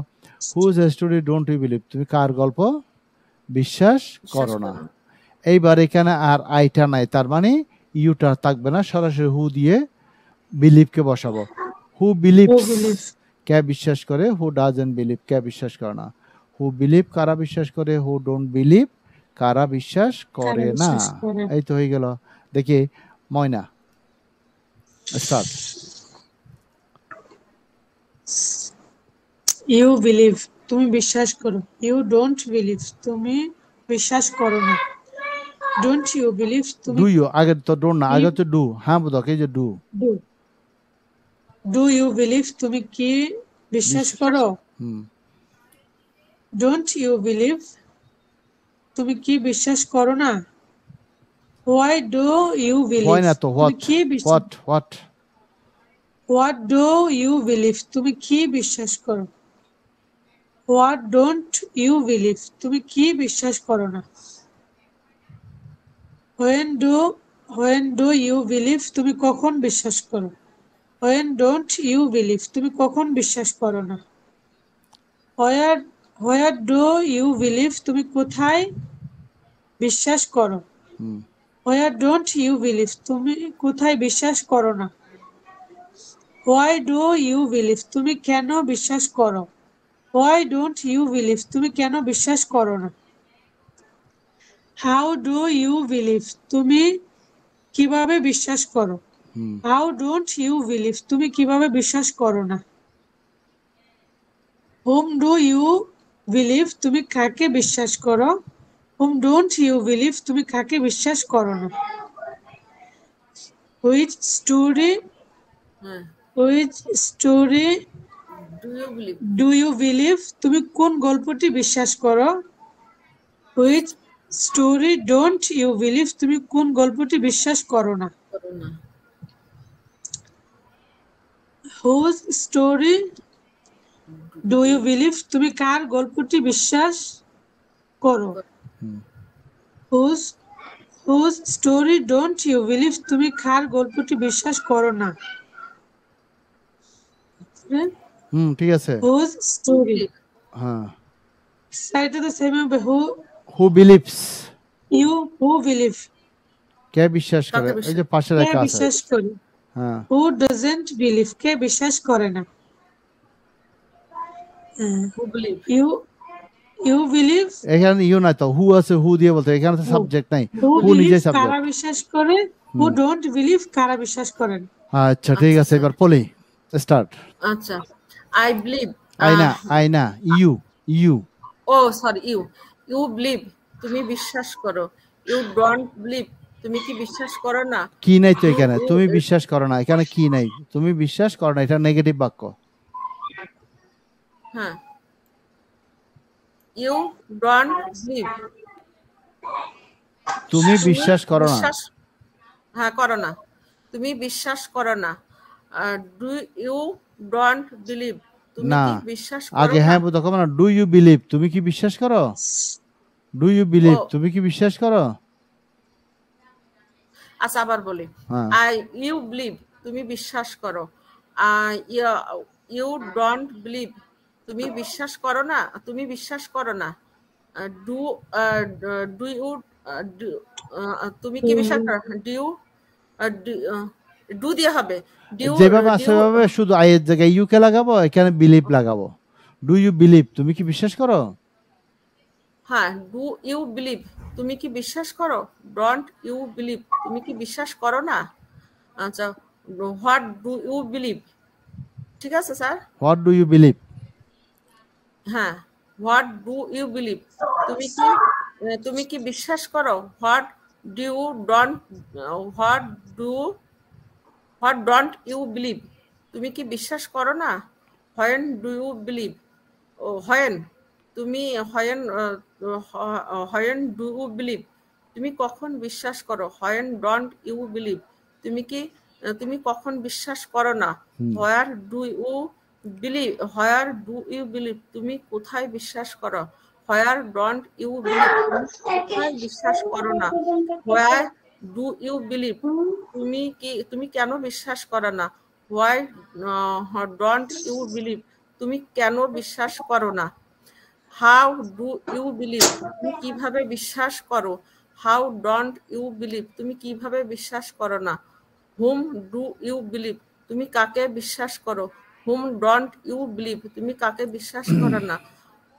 Whose story don't you believe, তুমি কার গল্প বিশ্বাস করো না। এইবার এখানে আর আইটা নাই, তার মানে ইউটা থাকবে না, সরাসরি হু দিয়ে বিলিভকে বসাবো। হু Who বিলিভস, believes? কে বিশ্বাস করে। হু ডাজন্ট বিলিভ, কে বিশ্বাস করে না। হু বিলিভ, কারা বিশ্বাস করে। হু ডোন্ট বিলিভ, কারা বিশ্বাস করে কারা না। বিশ্বাস করে। এই তো হয়ে গেল। দেখি ময়না, স্টার্ট। You believe, তুমি বিশ্বাস করো। You don't believe, তুমি বিশ্বাস করো না। Don't you believe, তুমি ডু ইউ, আগে তো ডোন্ট না, আগে কি হচ্ছে ডু। হ্যাঁ বোধক, এই যে do. do? Do you believe, তুমি কি বিশ্বাস করো। হুম, Don't you believe, তুমি কি বিশ্বাস করো না। Why do you হয় believe, না তো, তুমি হোয়াট কি বিশ্বাস। What what. What do you believe, তুমি কি বিশ্বাস করো। What don't you believe, তুমি কি বিশ্বাস করো না। When do you believe, তুমি কখন বিশ্বাস করো। When don't you believe, তুমি কখন বিশ্বাস করো না। Where do you believe, তুমি কোথায় বিশ্বাস করো। হুম, Where don't you believe, তুমি কোথায় বিশ্বাস করো না। Why do you believe, তুমি কেন বিশ্বাস করো। Why don't you believe, তুমি কেন বিশ্বাস করো না। How do you believe, তুমি কিভাবে বিশ্বাস করো। হুম, How don't you believe, তুমি কিভাবে বিশ্বাস করো না। Whom do you believe, তুমি কাকে বিশ্বাস করো। Whom don't you believe, তুমি কাকে বিশ্বাস করো না। Which story হ্যাঁ which story do you believe do you believe, তুমি কোন গল্পটি বিশ্বাস করো। Which story don't you believe, তুমি কোন গল্পটি বিশ্বাস করো না। করো না। Whose story do you believe, তুমি কার গল্পটি বিশ্বাস করো। হুম। Whose story don't you believe, তুমি কার গল্পটি বিশ্বাস করো না। হুম, ঠিক আছে। Whose story, হ্যাঁ, সাইডে তো সেম হবে। হু বিলিভস, who believe, কে বিশ্বাস করে, কাকে এই বিশ্বাস যে পাশে কে লেখা আছে। বিশ্বাস করে। হ্যাঁ, Who doesn't believe, কে বিশ্বাস করে না। হু বিলিভ You believe, এখানে ইউ নাই তো, হু আছে, হু দিয়ে বলতে, এখানে তো সাবজেক্ট নাই। who হু নিজে believes, কারা সাবজেক্ট। বিশ্বাস করে। Who don't believe, কারা বিশ্বাস করেন। আচ্ছা ঠিক আছে, এবার পলি, স্টার্ট। আচ্ছা আই বিলিভ আইনা, আইনা, you, you. Oh sorry you you believe, তুমি বিশ্বাস করো। ইউ ডোন্ট বিলিভ, তুমি কি বিশ্বাস করো না। কি নাই তো ডু এখানে, ইউ তুমি বিশ্বাস করো না, এখানে কি নাই, তুমি বিশ্বাস করো না, এটা নেগেটিভ বাক্য। হ্যাঁ ইউ ডোন্ট বিলিভ, তুমি বিশ্বাস করো না। বিশ্বাস হ্যাঁ করো না, তুমি বিশ্বাস করো না। ডু ইউ ডোন্ট বিলিভ, তুমি না, কি বিশ্বাস করো আগে না। হ্যাঁ তখন না, ডু ইউ বিলিভ, তুমি কি বিশ্বাস করো। ডু ইউ বিলিভ, ও তুমি কি বিশ্বাস করো। আচ্ছা আবার বলি। হ্যাঁ, আই ইউ বিলিভ, তুমি বিশ্বাস করো। ইউ ডোন্ট বিলিভ, তুমি বিশ্বাস করো না, তুমি বিশ্বাস করো না। ডু ডু ইউ তুমি কি বিশ্বাস করো। ডু ইউ ডু দিয়ে হবে। ডিউ যেভাবে আছে ডিউ সেভাবে শুধু আই এর জায়গায় ইউ কে লাগাবো, এখানে বিলিভ লাগাবো। ডু ইউ বিলিভ, তুমি কি বিশ্বাস করো। হ্যাঁ ডু ইউ বিলিভ, তুমি কি বিশ্বাস করো। ডোন্ট ইউ বিলিভ, তুমি কি বিশ্বাস করো না। আচ্ছা হোয়াট ডু ইউ বিলিভ, ঠিক আছে sir. What do you believe. হ্যাঁ হোয়াট ডু ইউ বিলিভ, তুমি কি বিশ্বাস করো। What do you don't what do what don't you believe, তুমি কি বিশ্বাস করো না। When do you believe, oh when, তুমি হোয়েন ডু ইউ বিলিভ, তুমি কখন বিশ্বাস করো। হোয়েন ডোন্ট ইউ বিলিভ, তুমি কি তুমি কখন বিশ্বাস করো না? Where do you believe? Where do you believe? তুমি কোথায় বিশ্বাস করো? Where don't you believe? তুমি কোথায় বিশ্বাস করো না? Where do you believe? তুমি কেন বিশ্বাস করো না? Why don't you believe? তুমি কেন বিশ্বাস করো না? How do you believe? তুমি কিভাবে বিশ্বাস করো? How don't you believe? তুমি কিভাবে বিশ্বাস করো না? Whom do you believe? তুমি কাকে বিশ্বাস করো? Whom don't you believe? তুমি কাকে বিশ্বাস করো না?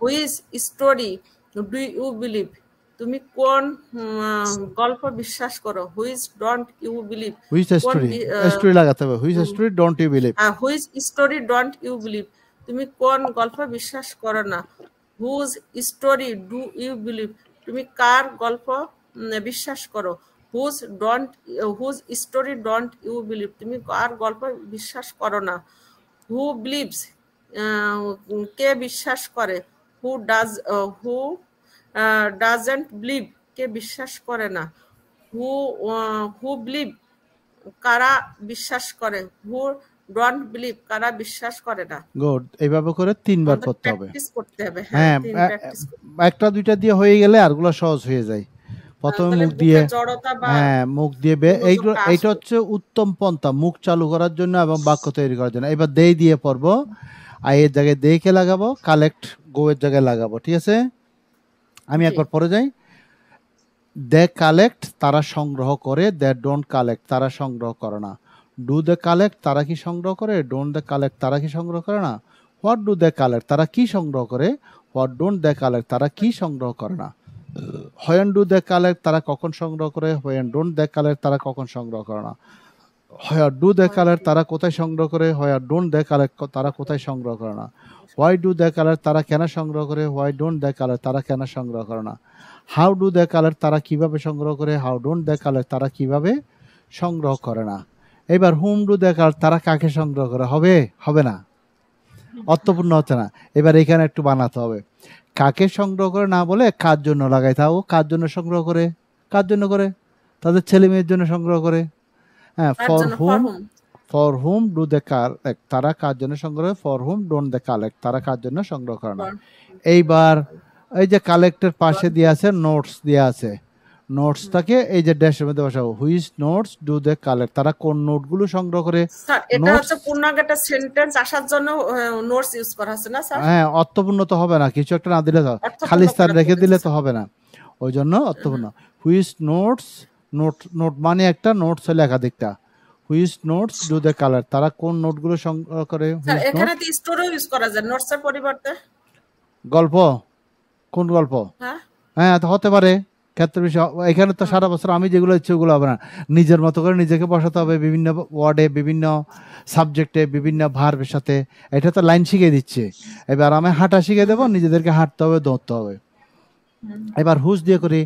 Which story do you believe? তুমি কোন গল্প বিশ্বাস করো? Which don't you believe? Which story, story লাগাতে হবে, which story don't you believe. Which story don't you believe? তুমি কোন গল্প বিশ্বাস করো না? Whose story do you believe? তুমি কার গল্প বিশ্বাস করো? Whose story don't you believe? তুমি কার গল্প বিশ্বাস করো না? Who believes? কে বিশ্বাস করে? Who doesn't believe? কে বিশ্বাস করে না? Who believe? কারা বিশ্বাস করে? Who don't believe? কারা বিশ্বাস করে না? গুড। এইভাবে করে 3 বার পড়তে হবে। প্র্যাকটিস করতে হবে। হ্যাঁ, একটা দুইটা দিয়ে হয়ে গেলে আরগুলো সহজ হয়ে যায়। প্রথমে মুখ দিয়ে, হ্যাঁ মুখ দিয়ে এইটা হচ্ছে উত্তম পন্থা মুখ চালু করার জন্য এবং বাক্য তৈরি করার জন্য। এবার দেই দিয়ে পড়বো, আই এর জায়গায় দেইকে লাগাবো, কালেক্ট গো এর জায়গায় লাগাবো। ঠিক আছে, আমি একবার পরে যাই। দে কালেক্ট, তারা সংগ্রহ করে। দে ডোন্ট কালেক্ট, তারা সংগ্রহ করে না। ডু দে কালেক্ট, তারা কি সংগ্রহ করে? ডোন্ট দে কালেক্ট, তারা কি সংগ্রহ করে না। হোয়াট ডু দে কালেক্ট, তারা কি সংগ্রহ করে? হোয়াট ডোন্ট দে কালেক্ট, তারা কি সংগ্রহ করে না। হোয়েন ডু দে কালেক্ট, তারা কখন সংগ্রহ করে? হোয়েন ডোন্ট দে কালেক্ট, তারা কখন সংগ্রহ করে না। হোয়ার ডু দে কালেক্ট, তারা কোথায় সংগ্রহ করে? হোয়ার ডোন্ট দে কালেক্ট, তারা কোথায় সংগ্রহ করে না। হোয়াই ডু দে কালেক্ট, তারা কেন সংগ্রহ করে? হোয়াই ডোন্ট দে কালেক্ট, তারা কেন সংগ্রহ করে না। হাউ ডু দে কালেক্ট, তারা কিভাবে সংগ্রহ করে? হাউ ডোন্ট দে কালেক্ট, তারা কিভাবে সংগ্রহ করে না। এবার হুম ডু দে কালেক্ট, তারা কাকে সংগ্রহ করে? হবে না, অর্থপূর্ণ হচ্ছে না। এবার এখানে একটু বানাতে হবে। কাকে সংগ্রহ করে না বলে কার জন্য লাগাইতে হবে। কার জন্য সংগ্রহ করে? কার জন্য করে? তাদের ছেলে মেয়ের জন্য সংগ্রহ করে। হ্যাঁ, for whom do they collect, তারা কার জন্য সংগ্রহ করে? For whom don't they collect, তারা কার জন্য সংগ্রহ করে না। এইবার এই যে কালেক্টের পাশে দিয়ে আছে নোটস দিয়ে আছে, নোটসটাকে এই যে ড্যাশের মধ্যে বসাবো। Which notes do they collect, তারা কোন নোটগুলো সংগ্রহ করে? স্যার এটা হচ্ছে পূর্ণাঙ্গ একটা সেন্টেন্স আসার জন্য নোটস ইউজ করা হচ্ছে না স্যার? হ্যাঁ, অর্থপূর্ণ তো হবে না, কিছু একটা না দিলে তো, খালি স্থান রেখে দিলে তো হবে না, ওই জন্য অর্থপূর্ণ। হুইচ নোটস, নোট মানে একটা, নোটস হলে একাধিকটা। Which notes do they collect, তারা কোন নোটগুলো সংগ্রহ করে? স্যার এখানে তো স্টোরি ইউজ করা যায় নোটসের পরিবর্তে। গল্প, কোন গল্প? হ্যাঁ হতে পারে, ক্ষেত্র বিষয়। এখানে তো সারা বছর আমি যেগুলো ইচ্ছে ওগুলো হবে না, নিজের মতো করে নিজেকে বসাতে হবে বিভিন্ন ওয়ার্ডে, বিভিন্ন সাবজেক্টে, বিভিন্ন ভার্বের সাথে। এটা তো লাইন শিখিয়ে দিচ্ছে। এবার আমি হাঁটা শিখিয়ে দেবো, নিজেদেরকে হাঁটতে হবে, দৌড়তে হবে। এবার হুজ দিয়ে করি।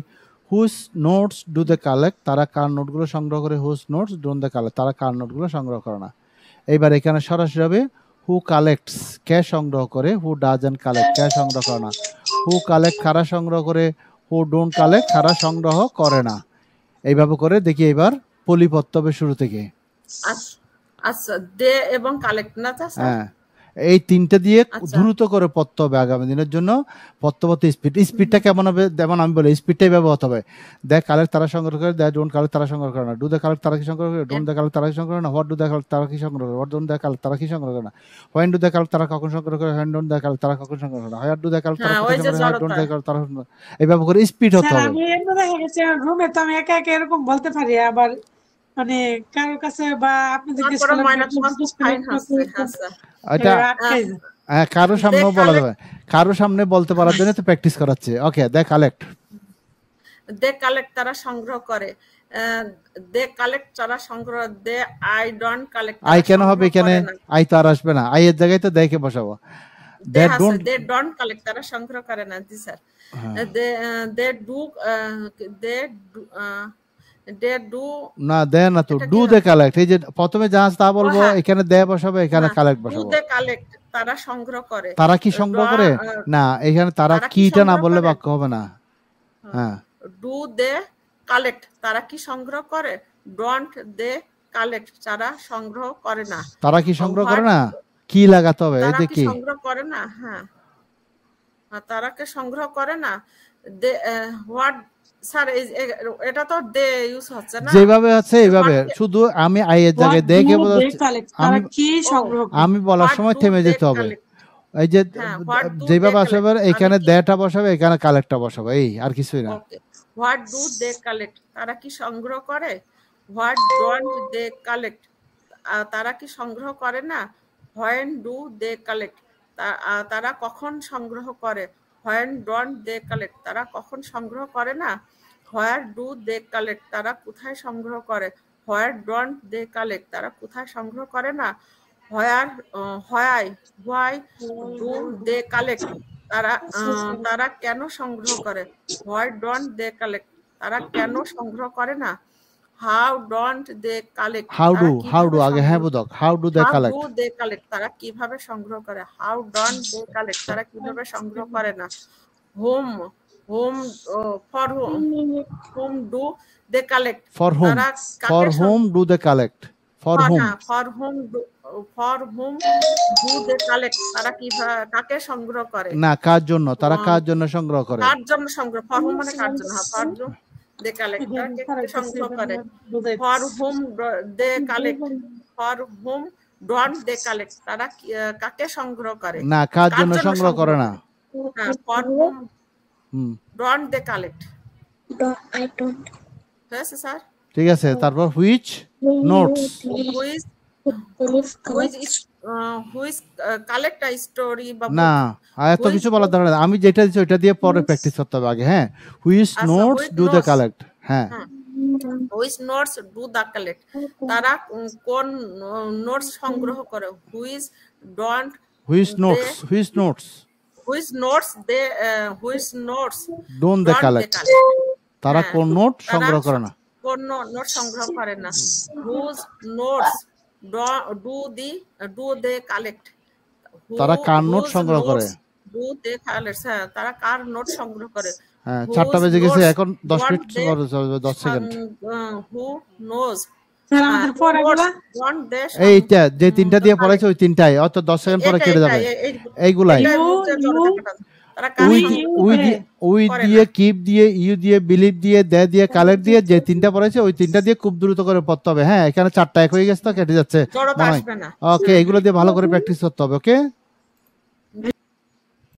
Whose notes do they collect, তারা কার নোটগুলো সংগ্রহ করে? Whose notes don't they collect, তারা কার নোটগুলো সংগ্রহ করে না। এইবার এখানে সরাসরি হবে হু কালেক্টস, কে সংগ্রহ করে? হু ডাজন্ট কালেক্ট, কে সংগ্রহ করে না। হু কালেক্ট, কারা সংগ্রহ করে? হু ডোন্ট কালেক্ট, কারা সংগ্রহ করে না। এইভাবে করে দেখি এবার পলি পড়তে হবে শুরু থেকে। আচ্ছা, দে এবং কালেক্ট না স্যার? হ্যাঁ, এই তিনটা দিয়ে দ্রুত করে পড়তে হবে আগামী দিনের জন্য। পড়তে স্পিডটা কেমন হবে? যেমন আমি বলি, স্পিডটাই ব্যবহার হবে। দে কালেক্ট, তারা সংগ্রহ করে। দে ডোন্ট কালেক্ট, তারা সংগ্রহ করে না। ডু দে কালেক্ট, তারা কি সংগ্রহ করে? ডোন্ট দে কালেক্ট, তারা কি সংগ্রহ করে না। হোয়াট ডু দে কালেক্ট, তারা কি সংগ্রহ করে? হোয়াট ডোন্ট দে কালেক্ট, তারা কি সংগ্রহ করে না। হোয়েন ডু দে কালেক্ট, তারা কখন সংগ্রহ করে? হোয়েন ডোন্ট দে কালেক্ট, তারা কখন সংগ্রহ করে না। হোয়াট ডু দে কালেক্ট, তারা কখন সংগ্রহ করে? হোয়াট ডোন্ট দে কালেক্ট, তারা। এইভাবে করে স্পিড হতে হবে। আমি এমন দেখা গেছে রুমে তো আমি একা একা এরকম বলতে পারি, আবার মানে কারোর কাছে বা আপনি জিজ্ঞেস কারো সামনেও বলা যাবে, কারো সামনে বলতে পারার জন্য তো প্র্যাকটিস করাচ্ছে। ওকে, দে কালেক্ট, দে কালেক্ট, তারা সংগ্রহ করে। দে কালেক্ট, তারা সংগ্রহ। They I don't collect, I কেন হবে এখানে? আই তো আর আসবে না, আই এর জায়গায় তো দেখে বসাবো। দে ডোন্ট কালেক্ট, তারা সংগ্রহ করে না। জি স্যার। দে ডু না, দে না তো, ডু দে কালেক্ট। এই যে প্রথমে যা তা বলবো, এখানে দে বসাবো, এখানে কালেক্ট বসাবো। ডু দে কালেক্ট, তারা সংগ্রহ করে। তারা কি সংগ্রহ করে? না, এখানে তারা কিটা না বললে বাক্য হবে না। হ্যাঁ, ডু দে কালেক্ট, তারা কি সংগ্রহ করে? ডোন্ট দে কালেক্ট, তারা সংগ্রহ করে না। তারা কি সংগ্রহ করে What- না? কি লাগাতে হবে? এই তারা যে কি কি সংগ্রহ করে না? হ্যাঁ, তারা কি সংগ্রহ করে না? হোয়াট স্যার, এটা তো দে ইউজ হচ্ছে না। যেভাবে আছে এইভাবে, What- শুধু আমি আই এর জায়গায় What দেখে do বোঝাচ্ছি। they collect? তারা কি সংগ্রহ করে? আমি বলার What সময় do থেমে they যেতে হবে। collect? এই যে হ্যাঁ, what do যেভাবে they আসবে collect? এখানে তাহলে কি- দেটা বসাবে, এখানে কালেক্টটা বসাবে, এই আর কিছুই না। ওকে, হোয়াট ডু দে কালেক্ট, তারা কি সংগ্রহ করে? হোয়াট ডোন্ট দে কালেক্ট, তারা কি সংগ্রহ করে না? হোয়েন ডু দে কালেক্ট, তারা কখন সংগ্রহ করে? হোয়েন ডোন্ট দে কালেক্ট, তারা কখন সংগ্রহ করে না? হোয়ার ডু দে কালেক্ট, তারা কোথায় সংগ্রহ করে? হোয়ার ডোন্ট দে কালেক্ট, তারা কোথায় সংগ্রহ করে না? Where why do they collect, তারা কেন সংগ্রহ করে? হোয়াই ডোন্ট দে কালেক্ট, তারা কেন সংগ্রহ করে না? How don't they collect, how do আগে, হ্যাঁ বোধক, how do they collect. They collect, তারা কিভাবে সংগ্রহ করে? হাউ ডোন্ট দে কালেক্ট, তারা কিভাবে সংগ্রহ করে না? Home home for home do they collect, for home, তারা for home do they collect, for home. For home do they collect, তারা কাকে সংগ্রহ করে? না, কার জন্য, তারা কার জন্য সংগ্রহ করে? কার জন্য সংগ্রহ? ফর হোম মানে কার জন্য? ফর দে কালেক্ট, তারা কে সংগ্রহ করে? For home they collect, for home don't they collect, তারা কাকে সংগ্রহ করে? না, কার জন্য সংগ্রহ করে না? হ্যাঁ, for home don't they collect. I don't. হয়েছে স্যার? ঠিক আছে, তারপর which notes, whose collect a story বা না এত কিছু বলার দরকার নেই, আমি যেটা দিচ্ছি ওইটা দিয়ে পরে প্র্যাকটিস করতে হবে আগে। হ্যাঁ, which notes which do they notes? Collect. হ্যাঁ, whose notes do they collect, তারা কোন নোটস সংগ্রহ করে? Whose don't which notes, which notes whose notes they whose notes don't they collect, তারা হ্যাঁ, কোন নোট তারা সংগ্রহ করে না? কোন নোট সংগ্রহ করে না? Whose notes do they collect, তারা কার নোট সংগ্রহ করে? ডু দে কালেক্ট, হ্যাঁ, তারা কার নোট সংগ্রহ করে? হ্যাঁ, 4টা বেজে গেছে, এখন 10 minute 10 second. Who knows, sir আমাদের পড়াগুলা এইটা যে তিনটা দিয়ে পড়াইছে ওই তিনটাই, অত 10 সেকেন্ড পরে কেটে যাবে। এইগুলাই উই দিয়ে, কিপ দিয়ে, ইউ দিয়ে, বিলিভ দিয়ে, দে দিয়ে, কালেক্ট দিয়ে, যে তিনটা পড়াইছে ওই তিনটা দিয়ে খুব দ্রুত করে পড়তে হবে। হ্যাঁ, এখানে 4টা এক হয়ে গেছে তো কেটে যাচ্ছে। জড়তা আসবে না। ওকে, এগুলো দিয়ে ভালো করে প্র্যাকটিস করতে হবে। ওকে।